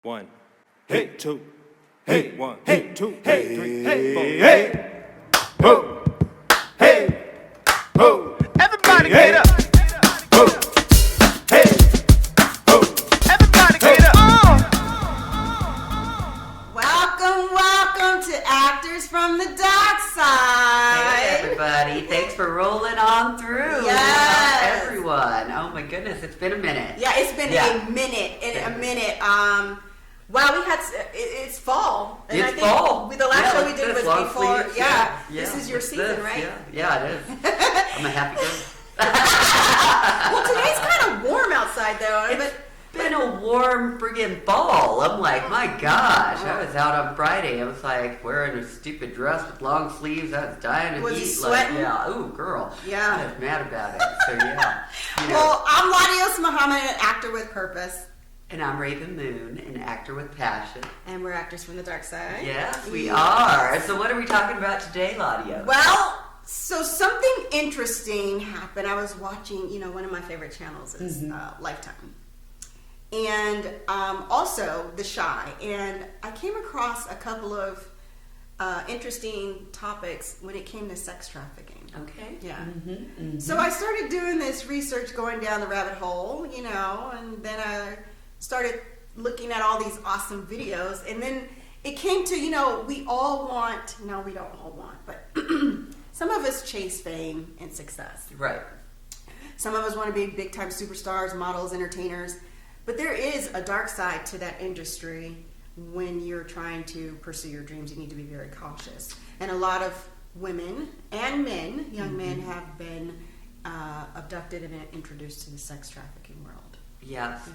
1, hey, 2, hey, 1, hey, 2, hey, 3, hey, 4, hey, ho, hey, ho. Everybody get up. Ho, hey, ho. Everybody get up. Welcome to Actors from the Dark Side. Hey everybody, thanks for rolling on through. Yes. Everyone. Oh my goodness, it's been a minute. Yeah, it's been a minute. Wow, it's fall. And It's I think fall. The last show we did was long before. sleeves. Yeah, this is your season, right? Yeah, it is. I'm a happy girl. Well, today's kind of warm outside though. It's been a warm friggin' fall. I'm like, my gosh. I was out on Friday. I was like wearing a stupid dress with long sleeves. I was dying of Was heat. you sweating? Ooh, girl. Yeah. I was mad about it. So yeah. Well, I'm LaDios Muhammad, an actor with purpose. And I'm Rav'n Moon, an actor with passion. And we're Actors from the Dark Side. Yes, we are. So what are we talking about today, LaDios? Well, so something interesting happened. I was watching, one of my favorite channels is Lifetime. And also The Shy. And I came across a couple of interesting topics when it came to sex trafficking. Okay. Yeah. Mm-hmm, mm-hmm. So I started doing this research, going down the rabbit hole, and then I started looking at all these awesome videos. And then it came to, we don't all want, but some of us chase fame and success. Right. Some of us want to be big time superstars, models, entertainers. But there is a dark side to that industry. When you're trying to pursue your dreams, you need to be very cautious. And a lot of women and men, young men, have been abducted and introduced to the sex trafficking world. Yes,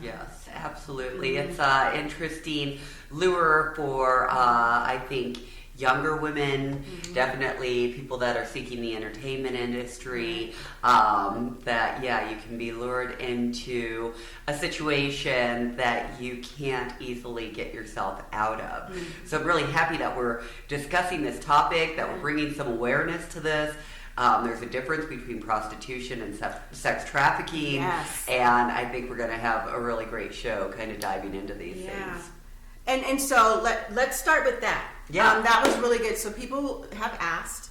absolutely. Mm-hmm. It's an interesting lure for, I think, younger women, definitely people that are seeking the entertainment industry, that, you can be lured into a situation that you can't easily get yourself out of. Mm-hmm. So I'm really happy that we're discussing this topic, that we're bringing some awareness to this. There's a difference between prostitution and sex trafficking, and I think we're going to have a really great show kind of diving into these things. And so let's start with that. Yeah. That was really good. So people have asked,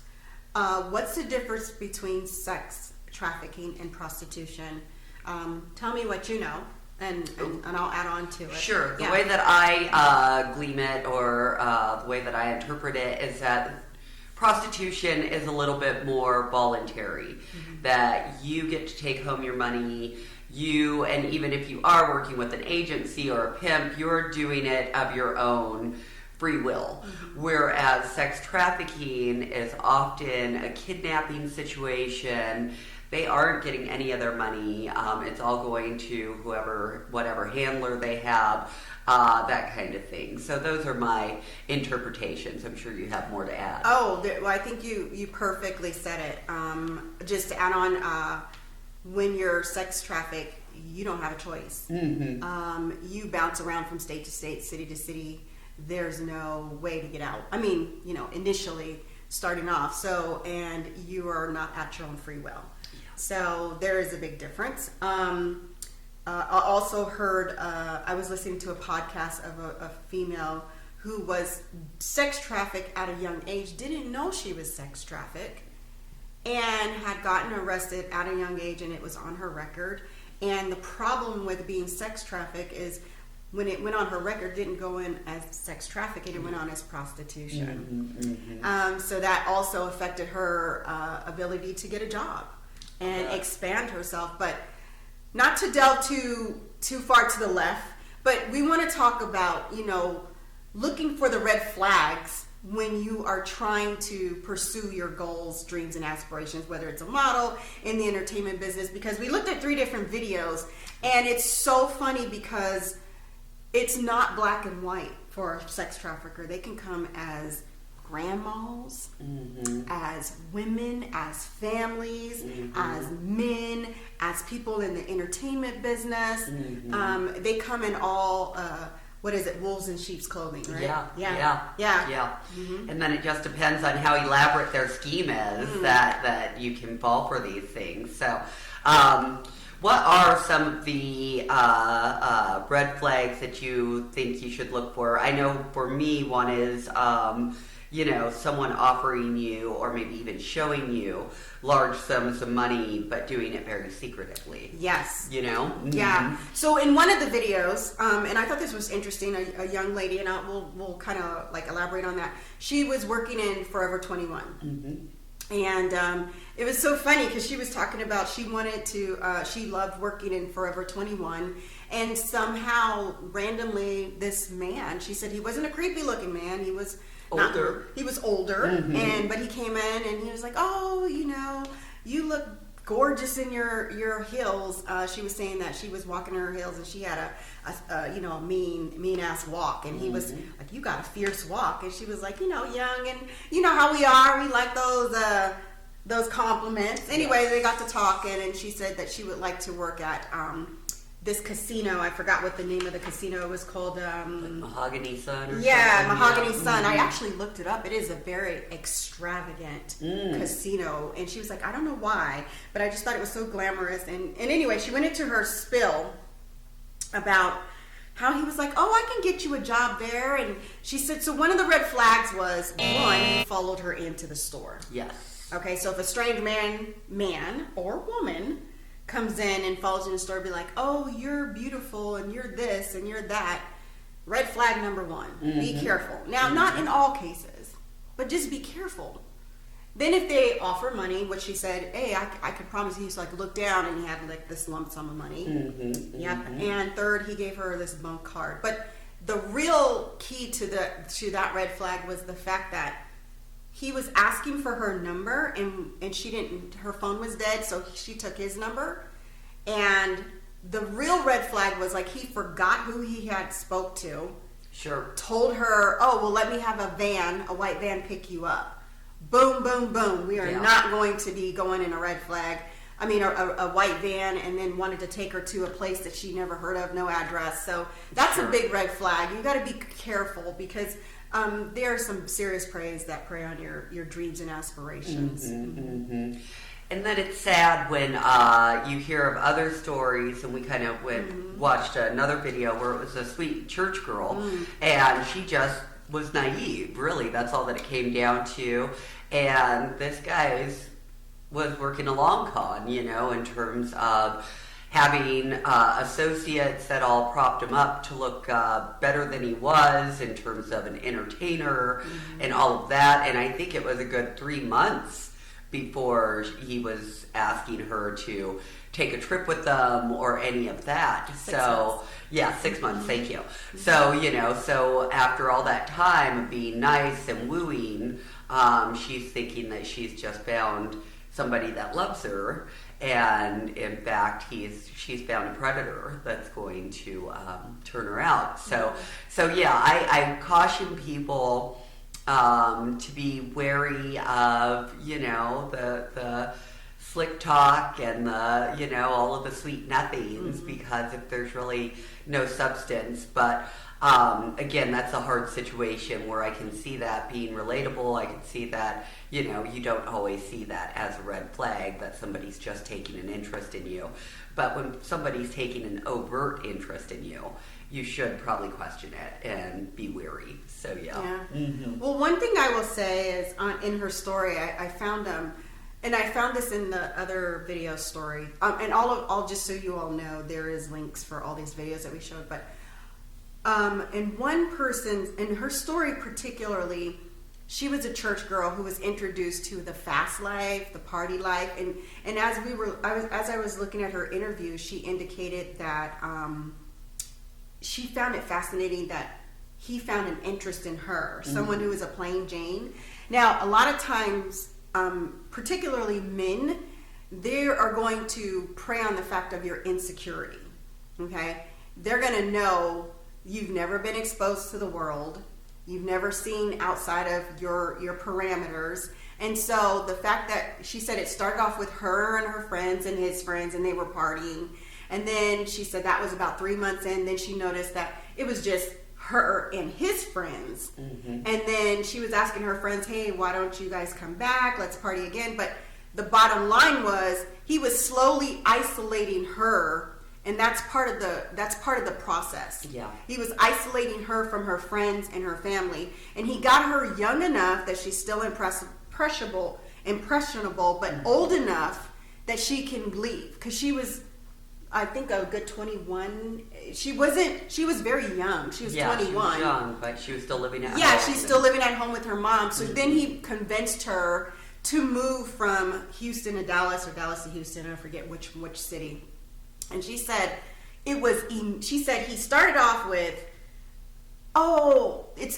what's the difference between sex trafficking and prostitution? Tell me what you know, and I'll add on to it. Sure. The way that I glean it, or the way that I interpret it, is that prostitution is a little bit more voluntary, that you get to take home your money. And even if you are working with an agency or a pimp, you're doing it of your own free will. Whereas sex trafficking is often a kidnapping situation. They aren't getting any of their money. It's all going to whatever handler they have, that kind of thing. So those are my interpretations. I'm sure you have more to add. Oh, well, I think you perfectly said it. Just to add on, when you're sex trafficked, you don't have a choice. You bounce around from state to state, city to city. There's no way to get out. I mean, initially starting off. And you are not at your own free will. So there is a big difference. I also heard, I was listening to a podcast of a female who was sex trafficked at a young age, didn't know she was sex trafficked, and had gotten arrested at a young age, and it was on her record. And the problem with being sex trafficked is when it went on her record, didn't go in as sex trafficking, it went on as prostitution. So that also affected her ability to get a job and expand herself. But not to delve too far to the left, but we want to talk about, looking for the red flags when you are trying to pursue your goals, dreams, and aspirations, whether it's a model, in the entertainment business, because we looked at 3 different videos, and it's so funny because it's not black and white for a sex trafficker. They can come as grandmas, as women, as families, as men, as people in the entertainment business. They come in all... wolves in sheep's clothing, right? Yeah. And then it just depends on how elaborate their scheme is that you can fall for these things. So What are some of the red flags that you think you should look for? I know for me, one is, someone offering you or maybe even showing you large sums of money, but doing it very secretively. Yes. Mm-hmm. Yeah. So in one of the videos, and I thought this was interesting, a young lady, and we'll kind of like elaborate on that. She was working in Forever 21. Mm-hmm. And it was so funny because she was talking about she loved working in Forever 21, and somehow randomly this man, she said he wasn't a creepy looking man, he was older. He was older, mm-hmm. but he came in and he was like, oh, you look gorgeous in your heels. She was saying that she was walking in her heels and she had a mean ass walk, and he was like, you got a fierce walk, and she was like, young, and you know how we are, we like those compliments. Anyway, they got to talking, and she said that she would like to work at this casino. I forgot what the name of the casino was called. Like Mahogany Sun or something? Mahogany Sun. Mm-hmm. I actually looked it up. It is a very extravagant casino. And she was like, I don't know why, but I just thought it was so glamorous. And anyway, she went into her spill about how he was like, oh, I can get you a job there. And she said, so one of the red flags was, one, he followed her into the store. Yes. Okay, so if a strange man or woman comes in and follows in the store, be like, oh, you're beautiful and you're this and you're that. Red flag number one. Be careful. Now, not in all cases, but just be careful. Then if they offer money, which she said, hey, I could promise you, so like look down, and he had like this lump sum of money. And third, he gave her this bunk card. But the real key to that red flag was the fact that he was asking for her number, and she didn't, her phone was dead, so she took his number. And the real red flag was like he forgot who he had spoke to. Sure. Told her, oh, well, let me have a white van pick you up. Boom, boom, boom. We are not going to be going in a red flag. I mean, a white van, and then wanted to take her to a place that she never heard of, no address. So that's a big red flag. You got to be careful, because there are some serious preys that prey on your dreams and aspirations. And then it's sad when you hear of other stories, and we kind of watched another video where it was a sweet church girl, and she just was naive, really. That's all that it came down to. And this guy was working a long con, in terms of having associates that all propped him up to look better than he was in terms of an entertainer and all of that. And I think it was a good 3 months before he was asking her to take a trip with them or any of that. 6 months. Yeah, 6 months, thank you. So, so after all that time of being nice and wooing, she's thinking that she's just found somebody that loves her, and in fact she's found a predator that's going to turn her out. So yeah, I caution people to be wary of the slick talk and the all of the sweet nothings, because if there's really no substance. But again, that's a hard situation where I can see that being relatable. I can see that you don't always see that as a red flag, that somebody's just taking an interest in you. But when somebody's taking an overt interest in you, you should probably question it and be wary. So yeah. Well, one thing I will say is in her story, I found and I found this in the other video story, and all just so you all know, there is links for all these videos that we showed. But and one person in her story particularly, she was a church girl who was introduced to the fast life, the party life, and as I was looking at her interview, she indicated that she found it fascinating that he found an interest in her, someone who is a plain Jane. Now, a lot of times, particularly men, they are going to prey on the fact of your insecurity. Okay, they're going to know you've never been exposed to the world. You've never seen outside of your parameters. And so the fact that she said it started off with her and her friends and his friends, and they were partying. And then she said that was about 3 months in. Then she noticed that it was just her and his friends. And then she was asking her friends, hey, why don't you guys come back? Let's party again. But the bottom line was he was slowly isolating her. And that's part of the process. Yeah. He was isolating her from her friends and her family, and he got her young enough that she's still impressionable, but old enough that she can leave. Because she was, I think, a good 21. She was very young. She was 21. She was young, but she was still living at home. Yeah, she's still living at home with her mom. So then he convinced her to move from Houston to Dallas, or Dallas to Houston. I forget which city. And she said she said he started off with, it's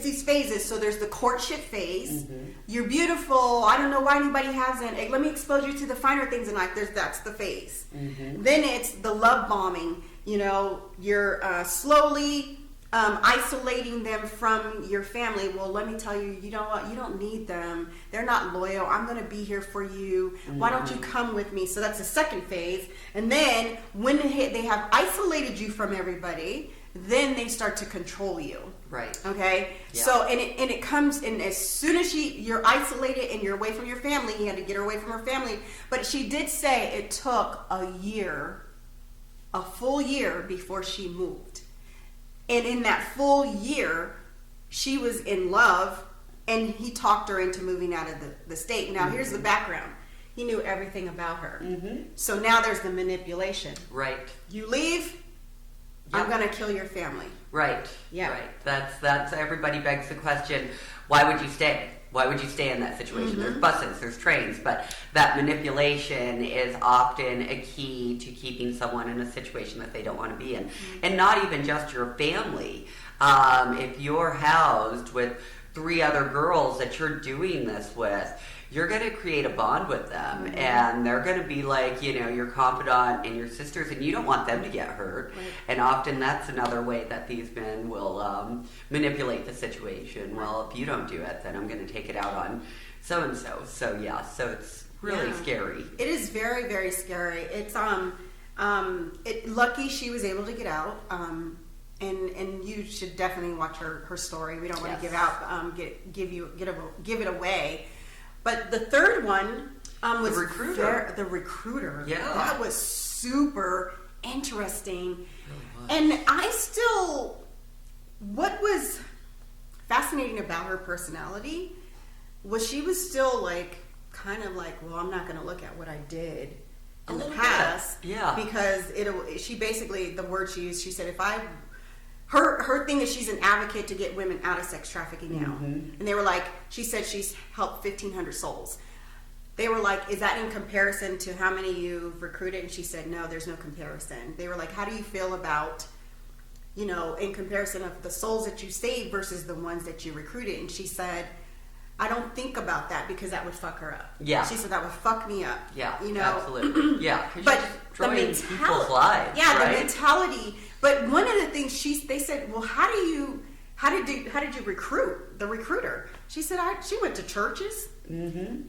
these phases. So there's the courtship phase. You're beautiful. I don't know why anybody hasn't. Let me expose you to the finer things in life. That's the phase. Then it's the love bombing. You're slowly isolating them from your family. Well, let me tell you, you know what? You don't need them. They're not loyal. I'm going to be here for you. Why don't you come with me? So that's the second phase. And then when they have isolated you from everybody, then they start to control you. Right. Okay. Yeah. So and it comes in as soon as you're isolated and you're away from your family. He had to get her away from her family. But she did say it took a full year before she moved. And in that full year, she was in love, and he talked her into moving out of the state. Now, here's the background. He knew everything about her. So now there's the manipulation. Right. You leave, I'm going to kill your family. Right. Yeah. Right. That's everybody begs the question, why would you stay? Why would you stay in that situation? There's buses, there's trains, but that manipulation is often a key to keeping someone in a situation that they don't want to be in. And not even just your family. If you're housed with 3 other girls that you're doing this with, you're going to create a bond with them, and they're going to be like, your confidant and your sisters, and you don't want them to get hurt. Right. And often that's another way that these men will manipulate the situation. Well, if you don't do it, then I'm going to take it out on so-and-so. So, yeah, so it's really scary. It is very, very scary. It's, lucky she was able to get out, and you should definitely watch her story. We don't want to give it away. But the third one was the recruiter. The recruiter. Yeah, that was super interesting. Really was. And what was fascinating about her personality was she was still kind of like, well, I'm not going to look at what I did in the past. Yeah. Because she basically, the word she used, she said, her thing is she's an advocate to get women out of sex trafficking now. And they were like, she said she's helped 1,500 souls. They were like, is that in comparison to how many you've recruited? And she said, no, there's no comparison. They were like, how do you feel about, in comparison of the souls that you saved versus the ones that you recruited? And she said, I don't think about that because that would fuck her up. Yeah. She said that would fuck me up. Yeah, absolutely. Yeah, but the people's lives. Yeah, right? The mentality. But one of the things they said, well, how did you recruit the recruiter? She said she went to churches,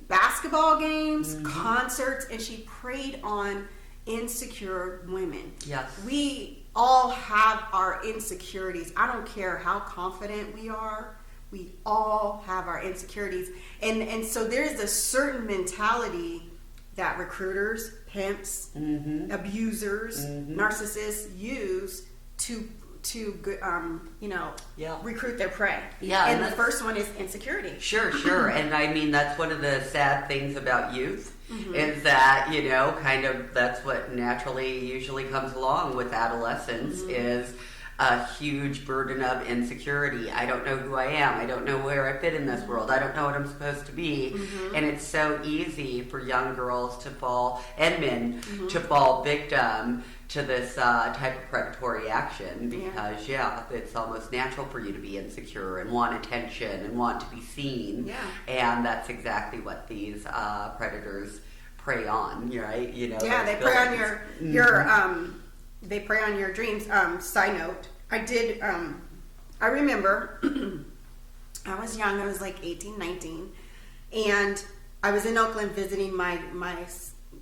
basketball games, concerts, and she preyed on insecure women. Yes. We all have our insecurities. I don't care how confident we are. We all have our insecurities. And so there's a certain mentality that recruiters, pimps, abusers, narcissists use to recruit their prey. Yeah, and the first one is insecurity. Sure. And I mean, that's one of the sad things about youth is that, that's what naturally usually comes along with adolescence is a huge burden of insecurity. I don't know who I am. I don't know where I fit in this world. I don't know what I'm supposed to be. And it's so easy for young girls to fall, and men, to fall victim to this type of predatory action because, it's almost natural for you to be insecure and want attention and want to be seen. Yeah. And that's exactly what these predators prey on, right? They prey on your they prey on your dreams. Side note, I remember I was young, I was like 18, 19, and I was in Oakland visiting my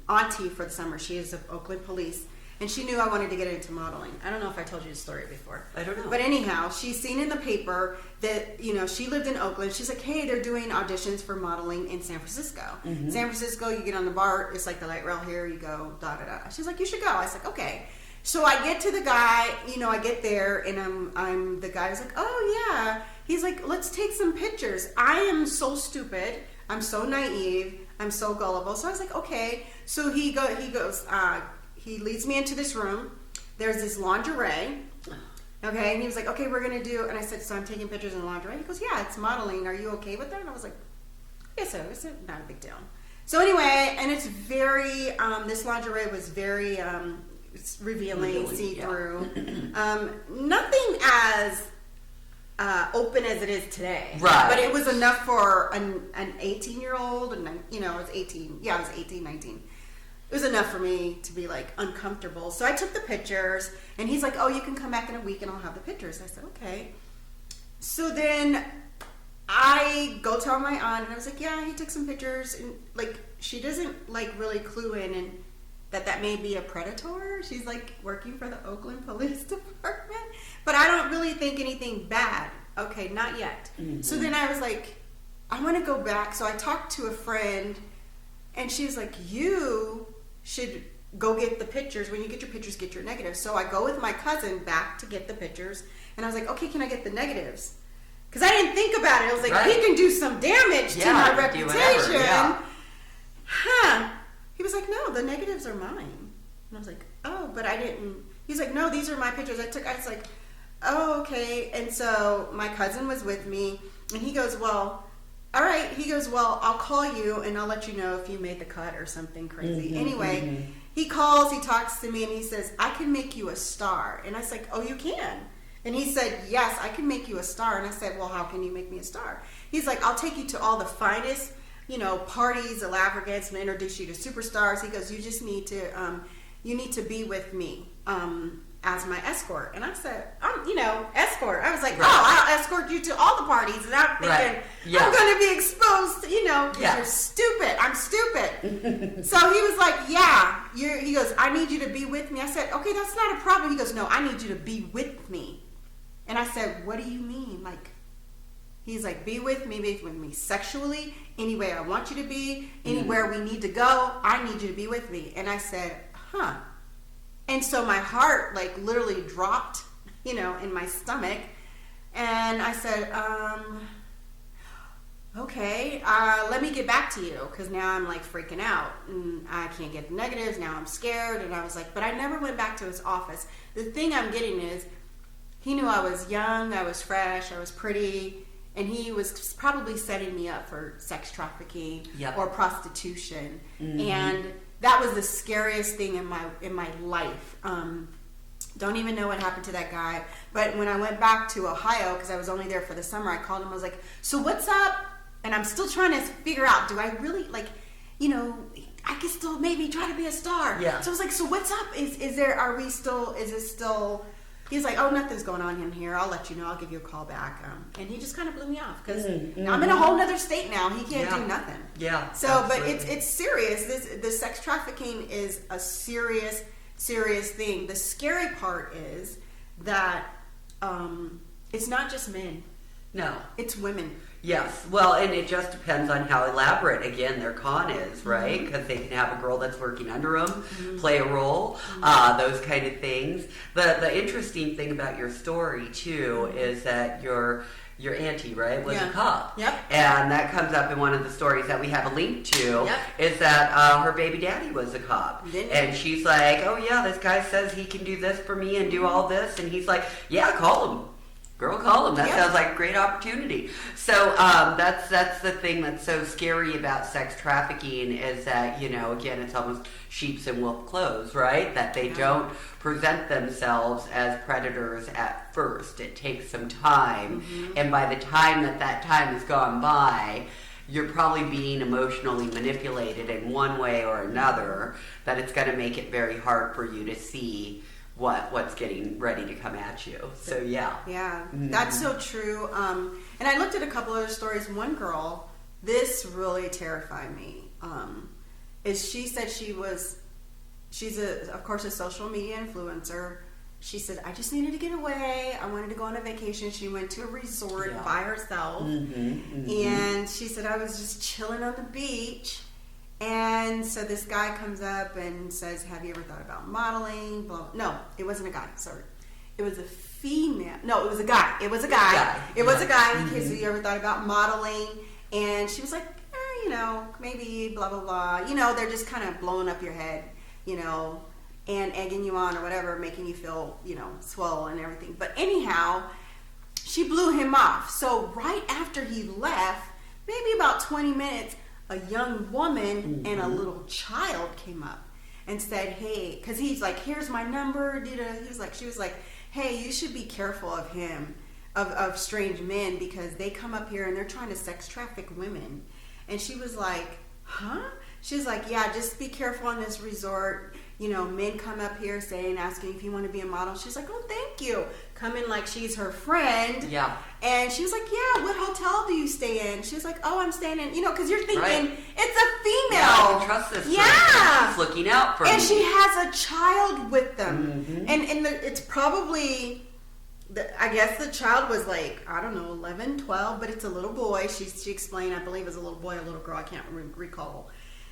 auntie for the summer. She is of Oakland police. and she knew I wanted to get into modeling. I don't know if I told you the story before. I don't know. But anyhow, she's seen in the paper that, she lived in Oakland. She's like, hey, they're doing auditions for modeling in San Francisco. San Francisco, you get on the BART, it's like the light rail here, you go, da-da-da. She's like, you should go. I was like, okay. So I get to the guy, I get there, and I'm the guy's like, oh yeah. He's like, let's take some pictures. I am so stupid. I'm so naive. I'm so gullible. So I was like, okay. So he goes, he leads me into this room. There's this lingerie. Okay. And he was like, okay, we're going to do, and I said, so I'm taking pictures in the lingerie. He goes, yeah, it's modeling. Are you okay with that? And I was like, yes, so it's not a big deal. So anyway, and it's very, this lingerie was very, it's revealing, see-through. Nothing as open as it is today. Right. But it was enough for an 18-year-old, and it was 18. Yeah, I was 18, 19. It was enough for me to be like uncomfortable. So I took the pictures, and he's like, oh, you can come back in a week and I'll have the pictures. I said, okay. So then I go tell my aunt, and I was like, yeah, he took some pictures, and like she doesn't like really clue in and that may be a predator. She's like working for the Oakland Police Department, but I don't really think anything bad. Okay, not yet. So then I was like, I want to go back. So I talked to a friend, and she's like, you should go get the pictures. When you get your pictures, get your negatives. So I go with my cousin back to get the pictures, and I was like, okay, can I get the negatives? Because I didn't think about it. I was like, he can do some damage to my reputation. Huh. He was like, no, the negatives are mine. And I was like, oh, but I didn't. He's like, no, these are my pictures I took. I was like, oh, okay. And so my cousin was with me, and he goes, well, all right. He goes, well, I'll call you, and I'll let you know if you made the cut or something crazy. Anyway, he calls, he talks to me, and he says, I can make you a star. And I was like, oh, you can? And he said, yes, I can make you a star. And I said, well, how can you make me a star? He's like, I'll take you to all the finest parties, elaborates, and introduce you to superstars. He goes, you just need to, you need to be with me as my escort. And I said, escort. I was like, I'll escort you to all the parties. And I'm thinking, I'm going to be exposed, because you're stupid. I'm stupid. So he was like, yeah. He goes, I need you to be with me. I said, okay, that's not a problem. He goes, no, I need you to be with me. And I said, what do you mean? Like, he's like, be with me sexually, any way I want you to be, anywhere we need to go, I need you to be with me. And I said, huh. And so my heart like literally dropped, in my stomach. And I said, okay, let me get back to you, because now I'm like freaking out and I can't get the negatives. Now I'm scared. And I was like, but I never went back to his office. The thing I'm getting is, he knew I was young, I was fresh, I was pretty, and he was probably setting me up for sex trafficking or prostitution. And that was the scariest thing in my life. Don't even know what happened to that guy. But when I went back to Ohio, because I was only there for the summer, I called him. I was like, so what's up? And I'm still trying to figure out, do I really, I could still maybe try to be a star. Yeah. So I was like, so what's up? Is it still... He's like, oh, nothing's going on in here. I'll let you know. I'll give you a call back. And he just kind of blew me off, because I'm in a whole other state now. He can't do nothing. Yeah. So, absolutely. But it's serious. The sex trafficking is a serious, serious thing. The scary part is that it's not just men. No. It's women. Yes. Well, and it just depends on how elaborate, again, their con is, right? Because they can have a girl that's working under them, play a role, those kind of things. The interesting thing about your story, too, is that your auntie, right, was a cop. Yep. And that comes up in one of the stories that we have a link to, is that her baby daddy was a cop. And she's like, oh, yeah, this guy says he can do this for me and do all this. And he's like, yeah, call him. Girl, call him. That sounds like a great opportunity. So that's the thing that's so scary about sex trafficking, is that, again, it's almost sheep's in wolf clothes, right? That they don't present themselves as predators at first. It takes some time. And by the time that time has gone by, you're probably being emotionally manipulated in one way or another, that it's going to make it very hard for you to see what's getting ready to come at you. So that's so true. And I looked at a couple other stories. One girl, this really terrified me, is she said she she's of course a social media influencer. She said, I just needed to get away. I wanted to go on a vacation. She went to a resort by herself. And she said, I was just chilling on the beach. And so this guy comes up and says, have you ever thought about modeling? No, it wasn't a guy. Sorry. It was a female. No, it was a guy. It was a guy. It was a guy. He said, you ever thought about modeling? And she was like, you know, maybe blah, blah, blah. You know, they're just kind of blowing up your head, you know, and egging you on or whatever, making you feel, you know, swell and everything. But anyhow, she blew him off. So right after he left, maybe about 20 minutes, a young woman and a little child came up and said, hey, because he's like, here's my number. She was like, hey, you should be careful of him, of strange men, because they come up here and they're trying to sex traffic women. And she was like, huh? She's like, yeah, just be careful on this resort. You know, men come up here asking if you want to be a model. She's like, oh, thank you. Coming like she's her friend. Yeah. And she was like, yeah, what hotel do you stay in? She was like, oh, I'm staying in, you know, because you're thinking, it's a female. Yeah, I can trust this. Yeah. She's looking out for me. And she has a child with them. And it's probably, I guess the child was like, I don't know, 11, 12, but it's a little boy. She explained, I believe it was a little boy, a little girl. I can't recall.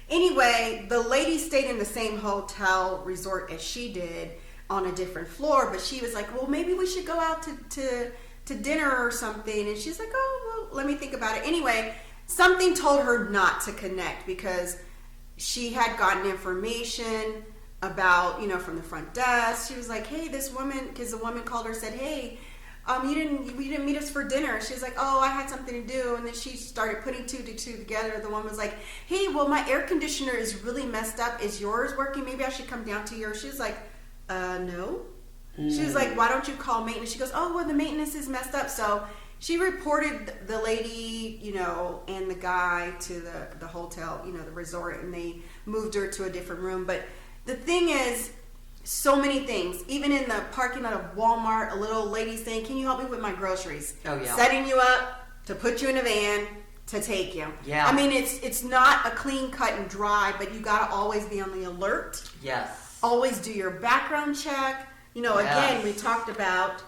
Anyway, the lady stayed in the same hotel resort as she did on a different floor, but she was like, well, maybe we should go out to dinner or something. And she's like, oh, well, let me think about it. Anyway, something told her not to connect because she had gotten information about, you know, from the front desk. She was like, hey, this woman, because the woman called her, said, hey, you didn't meet us for dinner. She's like, oh, I had something to do. And then she started putting two to two together. The woman was like, hey, well, my air conditioner is really messed up. Is yours working? Maybe I should come down to yours. She's like, no. She was like, why don't you call maintenance? She goes, oh, well, the maintenance is messed up. So she reported the lady, you know, and the guy to the hotel, you know, the resort, and they moved her to a different room. But the thing is, so many things. Even in the parking lot of Walmart, a little lady saying, can you help me with my groceries? Oh, yeah. Setting you up to put you in a van to take you. Yeah. I mean, it's not a clean cut and dry, but you got to always be on the alert. Yes. Always do your background check. You know, again, we talked about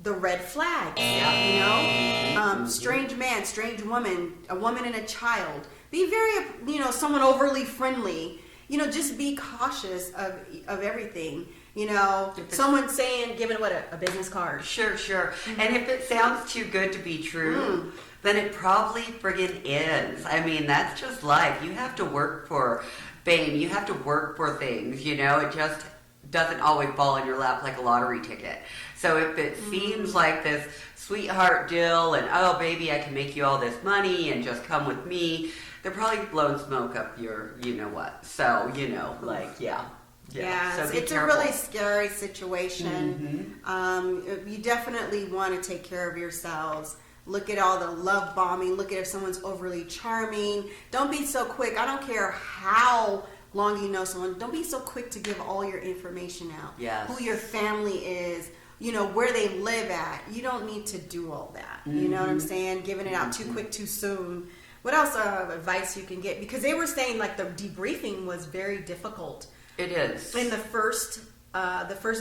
the red flags. Yeah. You know, strange man, strange woman, a woman and a child. Be very, you know, someone overly friendly. You know, just be cautious of everything. You know, someone saying, giving what, a business card. Sure. And if it sounds too good to be true, then it probably friggin' is. I mean, that's just life. You have to work for fame. You have to work for things, you know. It just doesn't always fall in your lap like a lottery ticket. So if it seems like this sweetheart deal and, oh, baby, I can make you all this money and just come with me, they're probably blowing smoke up your you-know-what. So, you know, like, yeah. Yeah, so it's a really scary situation. You definitely want to take care of yourselves. Look at all the love bombing. Look at if someone's overly charming. Don't be so quick. I don't care how long you know someone. Don't be so quick to give all your information out. Yes. Who your family is, you know, where they live at. You don't need to do all that. You know what I'm saying? Giving it out too quick, too soon. What else advice you can get? Because they were saying like the debriefing was very difficult. It is. In the first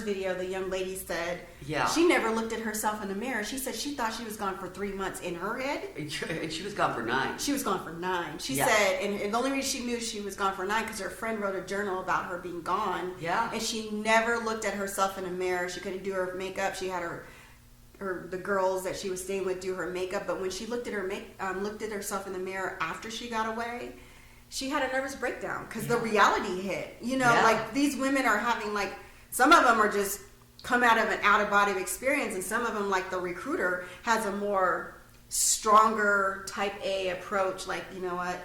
video, the young lady said she never looked at herself in the mirror. She said she thought she was gone for 3 months in her head. And she was gone for 9. She was gone for 9. She said, and the only reason she knew she was gone for 9 because her friend wrote a journal about her being gone. Yeah. And she never looked at herself in a mirror. She couldn't do her makeup. She had the girls that she was staying with do her makeup. But when she looked at herself in the mirror after she got away, she had a nervous breakdown because the reality hit. You know, like these women are having like, some of them are just come out of an out-of-body experience, and some of them, like the recruiter, has a more stronger type A approach. Like, you know what,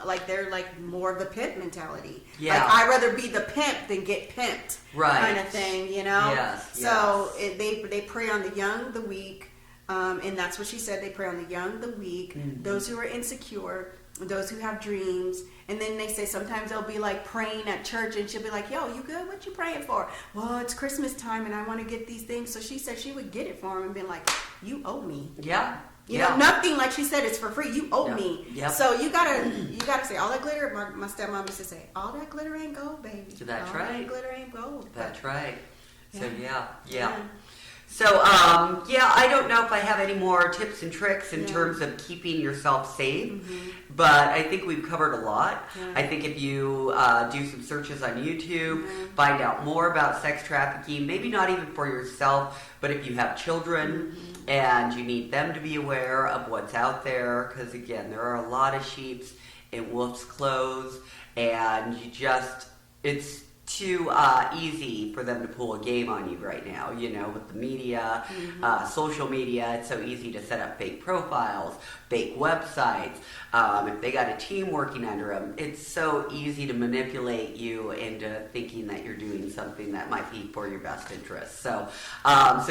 like they're like more of the pimp mentality. Yeah. Like, I'd rather be the pimp than get pimped, right? Kind of thing, you know. Yes. So they prey on the young, the weak, and that's what she said. They prey on the young, the weak, those who are insecure, those who have dreams. And then they say sometimes they'll be like praying at church, and she'll be like, yo, you good? What you praying for? Well, it's Christmas time and I want to get these things. So she said she would get it for him and be like, you owe me. Yeah. You know, nothing, like she said, is for free. You owe me. Yep. So you gotta say, all that glitter, my stepmom used to say, all that glitter ain't gold, baby. That's all right. That glitter ain't gold. That's right. So Yeah. yeah. So I don't know if I have any more tips and tricks in terms of keeping yourself safe, but I think we've covered a lot. Yeah. I think if you do some searches on YouTube, find out more about sex trafficking, maybe not even for yourself, but if you have children and you need them to be aware of what's out there, because again, there are a lot of sheeps in wolf's clothes, and it's too easy for them to pull a game on you right now, you know, with the media, social media. It's so easy to set up fake profiles, fake websites. If they got a team working under them, it's so easy to manipulate you into thinking that you're doing something that might be for your best interest. So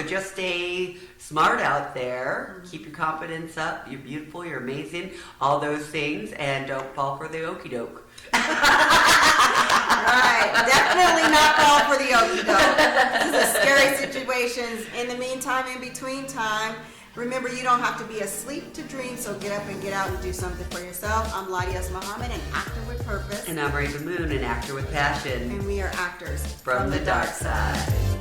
just stay smart out there, keep your confidence up, you're beautiful, you're amazing, all those things, and don't fall for the okie doke. Right, definitely not fall for the okie doke. This is scary situations. In the meantime, in between time, remember you don't have to be asleep to dream, so get up and get out and do something for yourself. I'm LaDios Muhammad, an actor with purpose. And I'm Rav'n, an actor with passion. And we are actors From the dark side.